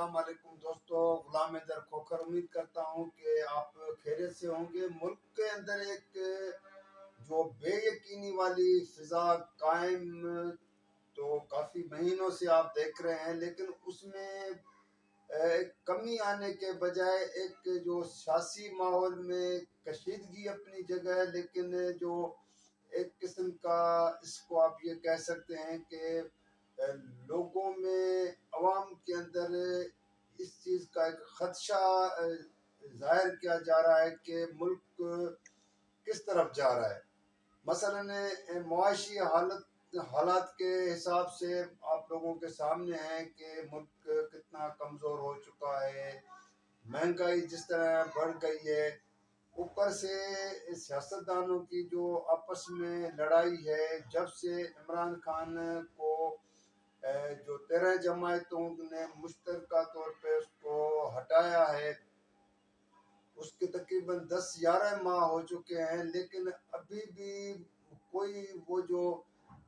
अस्सलाम वालेकुम दोस्तों, गुलाम हैदर खोखर। उम्मीद करता हूँ कि आप खैरियत से होंगे। मुल्क के अंदर एक जो बेयकीनी वाली फिजा कायम तो काफ़ी महीनों से आप देख रहे हैं, लेकिन उसमें एक कमी आने के बजाय एक जो सियासी माहौल में कशीदगी अपनी जगह है, लेकिन जो एक किस्म का इसको आप ये कह सकते हैं कि लोगों में अवाम के अंदर इस चीज़ का एक खदशा जाहिर किया जा रहा है कि मुल्क किस तरफ जा रहा है। मसलन मुआशी हालात के हिसाब से आप लोगों के सामने है कि मुल्क कितना कमज़ोर हो चुका है, महंगाई जिस तरह बढ़ गई है, ऊपर से सियासतदानों की जो आपस में लड़ाई है, जब से इमरान खान को जो 13 जमायतों ने मुश्तरका तौर पे उसको हटाया है, उसके तकरीबन 10-11 माह हो चुके हैं, लेकिन अभी भी कोई वो जो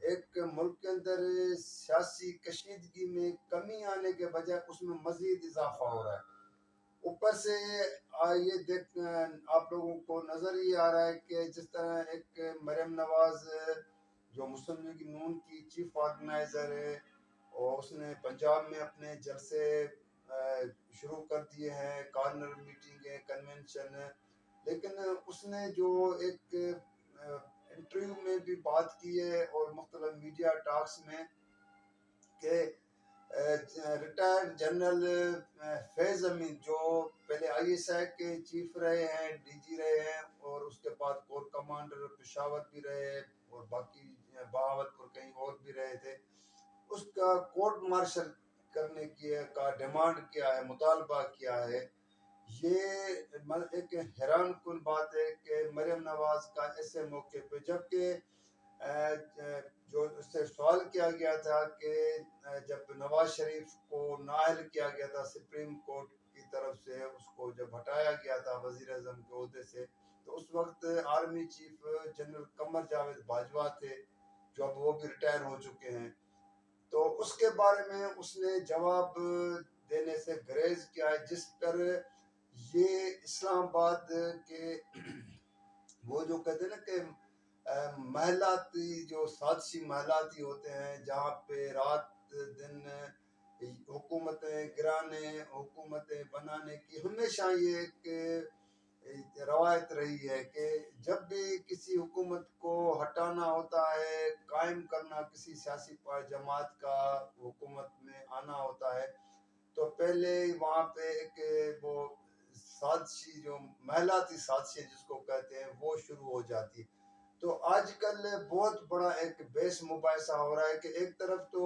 एक मुल्क के अंदर सियासी कशीदगी में कमी आने के बजाय उसमें मजीद इजाफा हो रहा है। ऊपर से ये देख आप लोगों को नज़र ही आ रहा है कि जिस तरह एक मरियम नवाज जो मुस्लिम लीग नून की चीफ ऑर्गेनाइज़र है, और उसने पंजाब में अपने जलसे शुरू कर दिए हैं, कॉर्नर मीटिंग कन्वेंशन है, लेकिन उसने जो एक इंटरव्यू में भी बात की है और मुख्तलिफ मीडिया टॉक्स में कि रिटायर्ड जनरल फैज़ अमीन जो पहले ISI के चीफ रहे हैं, DG रहे हैं, और उसके बाद कोर कमांडर पेशावर भी रहे और बाकी बहावलपुर कहीं और भी रहे थे, उसका कोर्ट मार्शल करने की का डिमांड किया है, मुतालबा किया है। ये एक हैरान कुन बात है कि मरियम नवाज का ऐसे मौके पे, जबकि जो उससे सवाल किया गया था कि जब नवाज शरीफ को नाअहल किया गया था सुप्रीम कोर्ट की तरफ से, उसको जब हटाया गया था वजीर आजम के ओहदे से, तो उस वक्त army chief general Qamar Javed Bajwa थे, जो अब वो भी रिटायर हो चुके हैं। तो उसके बारे में उसने जवाब देने से गुरेज किया है, जिस पर ये इस्लामाबाद के वो जो कहते हैं ना कि महलाती जो साजिशी महलाती होते हैं, जहाँ पे रात दिन हुकूमतें गिराने, हुकूमतें बनाने की हमेशा ये एक रवायत रही है कि जब भी किसी हुकूमत को हटाना होता है, कायम करना किसी सियासी जमात का हुकूमत में आना होता है, तो पहले वहाँ पे एक वो साजिशी जो महलाती साजिशी जिसको कहते हैं वो शुरू हो जाती है। तो आजकल बहुत बड़ा एक बेस मुबाहिसा हो रहा है कि एक तरफ तो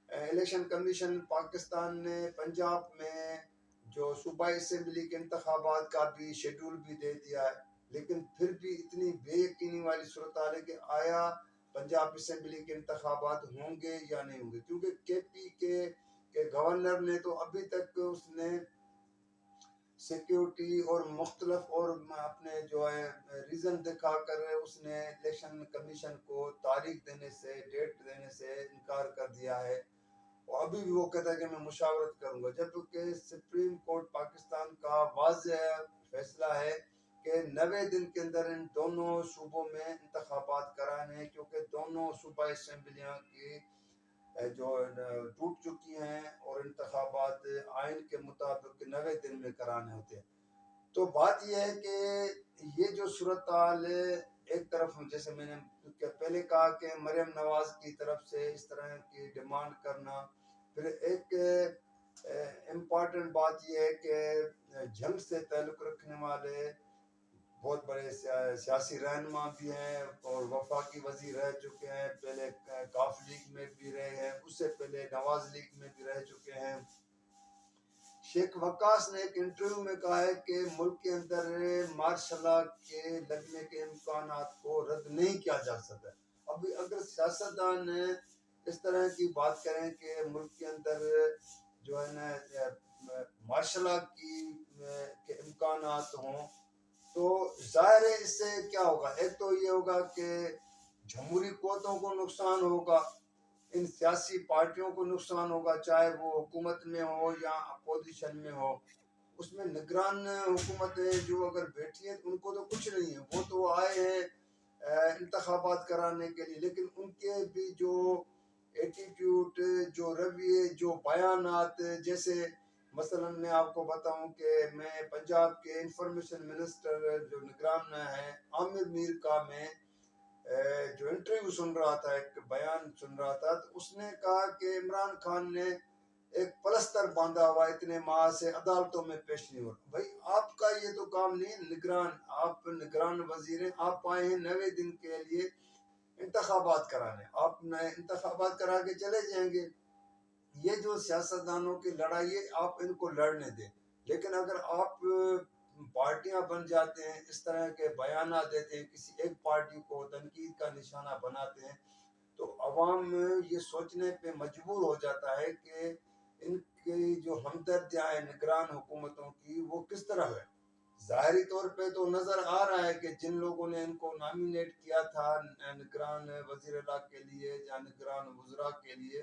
इलेक्शन कमीशन पाकिस्तान ने पंजाब में जो सूबाई असेंबली के इंतखाबात का भी शेड्यूल भी दे दिया है, लेकिन फिर भी इतनी बेयकीनी वाली सूरत हाल है कि आया पंजाब असेंबली के इंतखाबात होंगे या नहीं होंगे, क्योंकि KP के गवर्नर ने तो अभी तक उसने सिक्योरिटी और मुख्तलफ और अपने जो है रीज़न दिखाकर उसने इलेक्शन कमीशन को तारीख देने से, डेट देने से इनकार कर दिया है, और अभी भी वो कहता है कि मैं मुशावरत करूंगा, जबकि सुप्रीम कोर्ट पाकिस्तान का वाज़ेह फैसला है कि 90 दिन के अंदर इन दोनों सूबों में इंतखाबात कराने हैं, क्योंकि दोनों सूबाई असम्बलियाँ की जो टूट चुकी हैं और इंतखाबात आइन के मुताबिक 90 दिन में कराने होते हैं। तो बात यह है कि ये जो सूरत हाल एक तरफ, जैसे मैंने पहले कहा कि मरियम नवाज की तरफ से इस तरह की डिमांड करना, फिर एक इम्पॉर्टेंट बात यह है कि जंग से ताल्लुक़ रखने वाले बहुत बड़े सियासी रहनुमा भी हैं और वफाकी वजीर रह चुके हैं, पहले काफ लीग में भी रहे हैं, उससे पहले नवाज लीग में भी रह चुके हैं। शेख वक्कास ने एक इंटरव्यू में कहा है कि मुल्क के अंदर मार्शल लॉ के लगने के इम्कानात को रद्द नहीं किया जा सकता। अभी अगर सियासतदान इस तरह की बात करें कि मुल्क के अंदर जो है ना मार्शल लॉ के इम्कानात हों, तो जाहिर है इससे क्या होगा, एक तो ये होगा कि जमहूरी क़ुव्वतों को नुकसान होगा, इन सियासी पार्टियों को नुकसान होगा, चाहे वो हुकूमत में हो या अपोजिशन में हो। उसमें निगरान हुकूमतें जो अगर बैठी हैं तो उनको तो कुछ नहीं है, वो तो आए हैं इंतखाबात कराने के लिए, लेकिन उनके भी जो एटीट्यूड, जो रवैये, जो बयानात, जैसे मसलन मैं आपको बताऊं कि मैं पंजाब के इंफॉर्मेशन मिनिस्टर जो निगरान है आमिर मीर का मैं जो इंटरव्यू सुन रहा था, एक बयान सुन रहा था, तो उसने कहा कि इमरान खान ने एक पलस्तर बांधा हुआ इतने माह से अदालतों में पेश नहीं हो रहा। भाई आपका ये तो काम नहीं है, निगरान, आप निगरान वजीर हैं, आप आए हैं 90 दिन के लिए इंतखाबात कराने, आप नए इंतखाबात करा के चले जाएंगे। ये जो सियासतदानों की लड़ाई है आप इनको लड़ने दें, लेकिन अगर आप पार्टियां बन जाते हैं, इस तरह के बयान देते हैं, किसी एक पार्टी को तनकीद का निशाना बनाते हैं, तो अवाम ये सोचने पे मजबूर हो जाता है कि इनकी जो हमदर्दियाँ हैं निगरान हुकूमतों की वो किस तरह है। ज़ाहिरी तौर पे तो नज़र आ रहा है कि जिन लोगों ने इनको नॉमिनेट किया था निगरान वज़ीर आला के लिए या निगरान वज़रा के लिए,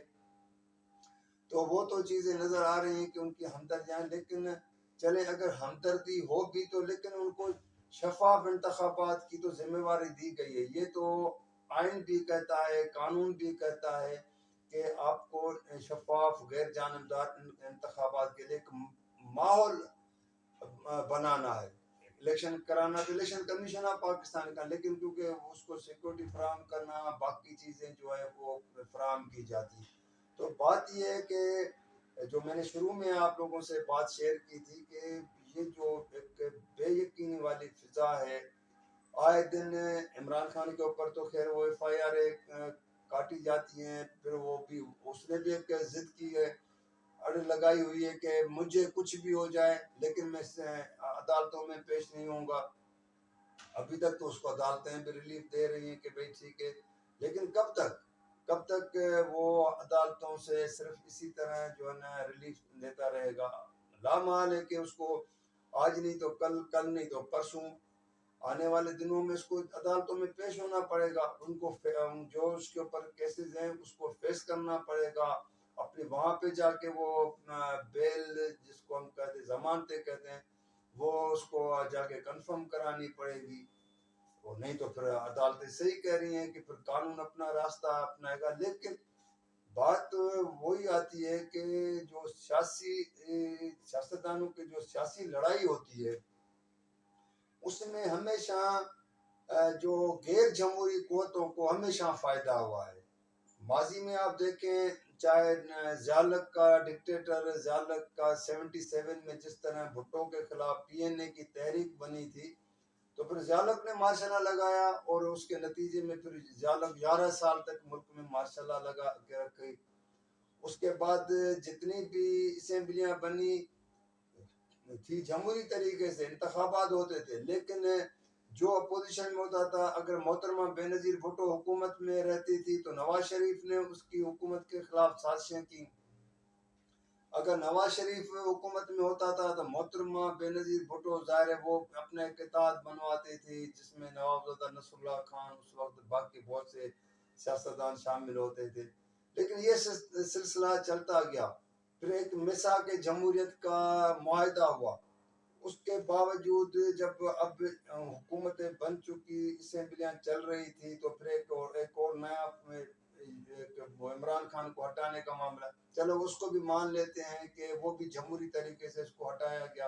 तो वो तो चीज़ें नज़र आ रही हैं कि उनकी हमदर्दियाँ, लेकिन चले अगर हमदर्दी हो भी तो लेकिन उनको शफाफ इंतखाबात की तो जिम्मेवारी दी गई है। ये तो आइन भी कहता है, कानून भी कहता है कि आपको शफाफ गैर जानबदार इंतखाबात के लिए एक माहौल बनाना है। इलेक्शन कराना तो इलेक्शन कमीशन ऑफ पाकिस्तान का, लेकिन क्योंकि उसको सिक्योरिटी फराहम करना, बाकी चीज़ें जो है वो फराहम की जाती है। तो बात यह है कि जो मैंने शुरू में आप लोगों से बात शेयर की थी कि ये जो एक बेयकीनी वाली फिजा है, आए दिन इमरान खान के ऊपर तो खैर वो FIR काटी जाती हैं, फिर वो भी उसने भी एक जिद की है, अड़ लगाई हुई है कि मुझे कुछ भी हो जाए लेकिन मैं अदालतों में पेश नहीं होऊंगा। अभी तक तो उसको अदालतें भी रिलीफ दे रही हैं कि भाई ठीक है, लेकिन कब तक वो अदालतों से सिर्फ इसी तरह जो है ना रिलीफ देता रहेगा। लामाल है कि उसको आज नहीं तो कल, कल नहीं तो परसों, आने वाले दिनों में इसको अदालतों में पेश होना पड़ेगा। उनको जो उसके ऊपर केसेस हैं उसको फेस करना पड़ेगा। अपने वहां पे जाके वो अपना बेल, जिसको हम कहते हैं जमानतें कहते हैं, वो उसको जाके कंफर्म करानी पड़ेगी। वो नहीं तो फिर अदालतें सही कह रही हैं कि फिर कानून अपना रास्ता अपनाएगा। लेकिन बात वही आती है कि जो सियासतदानों की जो सियासी लड़ाई होती है उसमें हमेशा जो गैर जमहूरी कुव्वतों को हमेशा फायदा हुआ है। माजी में आप देखें, चाहे ज़ियालक का डिक्टेटर ज़ियालक का 77 में जिस तरह भुट्टो के खिलाफ PNA की तहरीक बनी थी, तो फिर ज़ियालक ने मार्शल लगाया और उसके नतीजे में फिर ज़ियालक 11 साल तक मुल्क में मार्शल लगा के रखी। उसके बाद जितनी भी असेंबलियां बनी थी जमहूरी तरीके से इंतखाबात होते थे, लेकिन जो अपोजिशन में होता था, अगर मोहतरमा बेनज़ीर भुट्टो हुकूमत में रहती थी तो नवाज शरीफ ने उसकी हुकूमत के खिलाफ साजिशें की। अगर नवाज शरीफ हुकूमत में होता था तो मोहतरमा बेनज़ीर भुट्टो ज़ाहिर है वो अपने किताब बनवाते थे जिसमें नवाबज़ादा नसरुल्लाह खान, उस वक्त बाकी बहुत से सियासतदान शामिल होते थे। लेकिन ये सिलसिला चलता गया। फिर एक मिसाक जमहूरियत का मुआहदा हुआ। उसके बावजूद जब अब हुकूमतें बन चुकी, असेंबलियां चल रही थी, तो फिर एक और नया इमरान खान को हटाने का मामला, चलो उसको भी मान लेते हैं कि वो भी जमहूरी तरीके से इसको हटाया गया।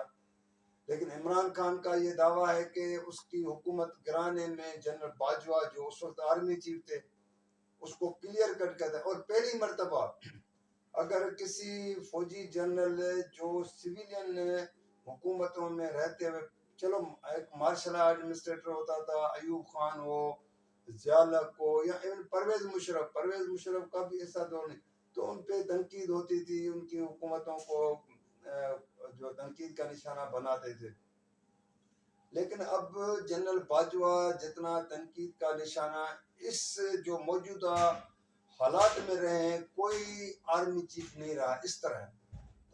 लेकिन इमरान खान का ये दावा है कि उसकी हुकूमत गिराने में जनरल बाजवा जो उस वक्त आर्मी चीफ थे उसको क्लियर कट कहता है। और पहली मर्तबा अगर किसी फौजी जनरल जो सिविलियन हुकूमतों में रहते हुए, चलो एक मार्शल एडमिनिस्ट्रेटर होता था, अयूब खान हो, ज़ियालक हो, या इवन परवेज मुशर्रफ का भी ऐसा दौर नहीं, तो उन पे तनकीद होती थी, उनकी हुकूमतों को जो तनकीद का निशाना बनाते थे। लेकिन अब जनरल बाजवा जितना तनकीद का निशाना इस जो मौजूदा हालात में रहे हैं, कोई आर्मी चीफ नहीं रहा। इस तरह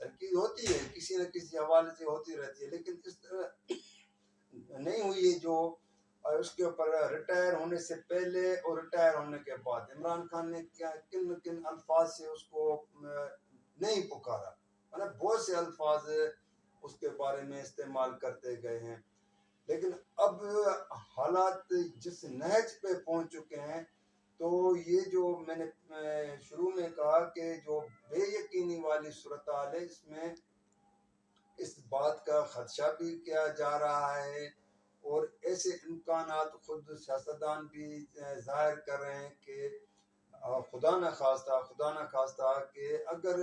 तनकीद होती है, किसी न किसी हवाले से होती रहती है, लेकिन इस तरह नहीं हुई है जो और उसके ऊपर रिटायर होने से पहले और रिटायर होने के बाद इमरान खान ने क्या किन किन अल्फाज से उसको नहीं पुकारा, मतलब बहुत से अल्फाज उसके बारे में इस्तेमाल करते गए हैं। लेकिन अब हालात जिस नहज पे पहुंच चुके हैं, तो ये जो मैंने शुरू में कहा कि जो बेयकीनी वाली सूरत हाल है, इसमें इस बात का खदशा भी किया जा रहा है और ऐसे इम्कानात खुद सियासतदान भी जाहिर कर रहे हैं कि खुदा न खास्ता कि अगर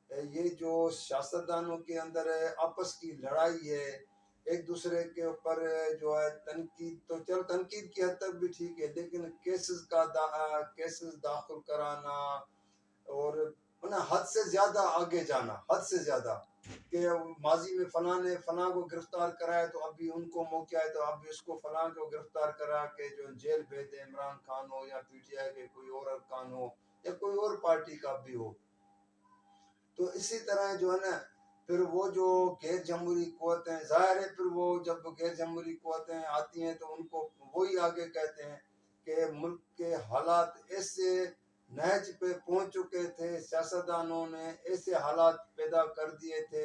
ये जो सियासतदानों के अंदर आपस की लड़ाई है, एक दूसरे के ऊपर जो है तनकीद, तो चलो तनकीद की हद तक भी ठीक है, लेकिन केसेस दाखिल कराना और हद से ज्यादा आगे जाना, हद से ज्यादा कि माजी में फलां ने फलां को गिरफ्तार कराया तो अभी उनको मौका है तो अब इसको फलां को गिरफ्तार करा के जो जेल भेज दे, इमरान खान हो या पीटीआई के कोई और अरकान हो या कोई और पार्टी का भी हो। तो इसी तरह जो है ना, फिर वो जो गैर जमहूरी कुव्वतें, जाहिर है फिर वो जब गैर जमहूरी कुव्वतें आती हैं तो उनको वही आगे कहते हैं कि मुल्क के हालात ऐसे नहज पे पहुंच चुके थे, सियासतदानों ने ऐसे हालात पैदा कर दिए थे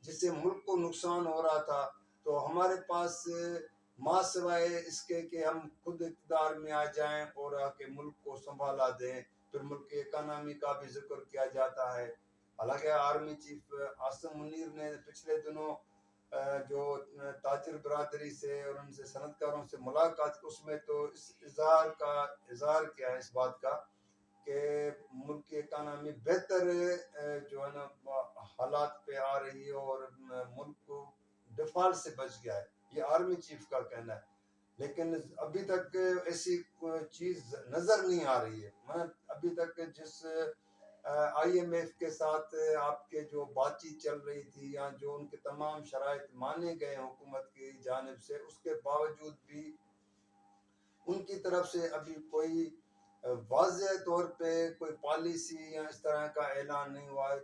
जिससे मुल्क को नुकसान हो रहा था, तो हमारे पास माँ सिवाय इसके कि हम खुद इक़्तिदार में आ जाएं और आके मुल्क को संभाला दें। फिर मुल्क की इकानमी का भी जिक्र किया जाता है। हालांकि आर्मी चीफ आसिम मुनीर ने पिछले दिनों जो ताजिर बरादरी से और उनसे सनतकारों से मुलाकात की, उसमें तो इस इजहार किया है इस बात का कि मुल्क की इकानमी बेहतर जो है ना हालात पे आ रही है और मुल्क को डिफॉल्ट से बच गया है, ये आर्मी चीफ का कहना है। लेकिन अभी तक ऐसी चीज नजर नहीं आ रही है। मैं अभी तक जिस आईएमएफ के साथ आपके जो बातचीत चल रही थी या जो उनके तमाम शराइत माने गए हुकूमत की जानिब से, उसके बावजूद भी उनकी तरफ से अभी कोई वाज़ेह तौर पे कोई पॉलिसी या इस तरह का ऐलान नहीं हुआ है।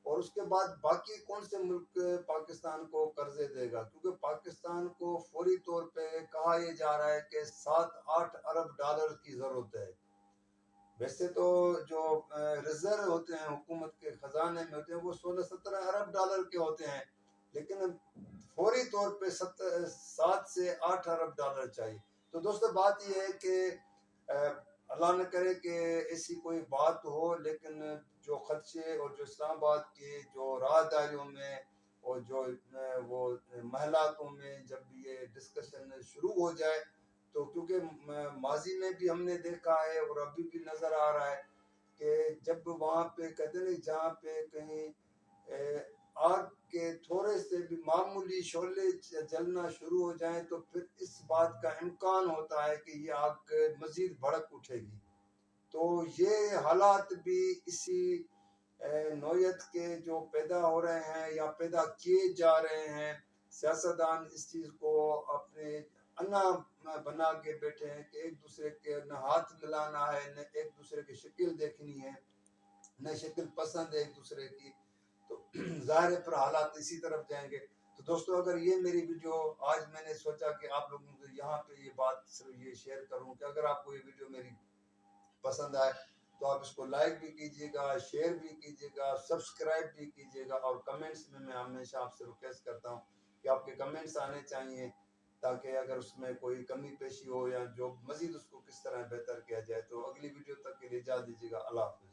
और उसके बाद बाकी कौन से मुल्क पाकिस्तान को कर्जे देगा, क्योंकि पाकिस्तान को फौरी तौर पे कहा यह जा रहा है कि 7-8 अरब डॉलर की जरूरत है। वैसे तो जो रिजर्व होते हैं हुकूमत के खजाने में होते हैं वो 16-17 अरब डॉलर के होते हैं, लेकिन फौरी तौर पे 7 से 8 अरब डॉलर चाहिए। तो दोस्तों बात यह है कि अल्लाह न करे कि ऐसी कोई बात हो, लेकिन जो खदशे और जो इस्लामाबाद की जो राहदारियों में और जो वो महलातों में जब ये डिस्कशन शुरू हो जाए, तो क्योंकि माजी में भी हमने देखा है और अभी भी नजर आ रहा है कि जब वहाँ पे कहते नहीं, जहाँ पे कहीं आग के थोड़े से भी मामूली शोले जलना शुरू हो जाए तो फिर इस बात का इम्कान होता है कि ये आग मजीद भड़क उठेगी। तो ये हालात भी इसी नौयत के जो पैदा हो रहे हैं या पैदा किए जा रहे हैं, सियासतदान इस चीज़ को अपने अन्ना बना के बैठे हैं कि एक दूसरे के न हाथ मिलाना है, न एक दूसरे की शक्ल देखनी है, न शक्ल पसंद है एक दूसरे की, तो जाहिर है फिर हालात इसी तरफ जाएंगे। तो दोस्तों अगर ये मेरी वीडियो, आज मैंने सोचा कि आप लोगों को यहाँ पे ये बात सिर्फ ये शेयर करूँ कि अगर आपको ये वीडियो मेरी पसंद आए तो आप इसको लाइक भी कीजिएगा, शेयर भी कीजिएगा, सब्सक्राइब भी कीजिएगा और कमेंट्स में मैं हमेशा आपसे रिक्वेस्ट करता हूँ कि आपके कमेंट्स आने चाहिए ताकि अगर उसमें कोई कमी पेशी हो या जो मजीद उसको किस तरह बेहतर किया जाए। तो अगली वीडियो तक के लिए इजाज़त दीजिएगा। अल्लाह हाफ़िज़।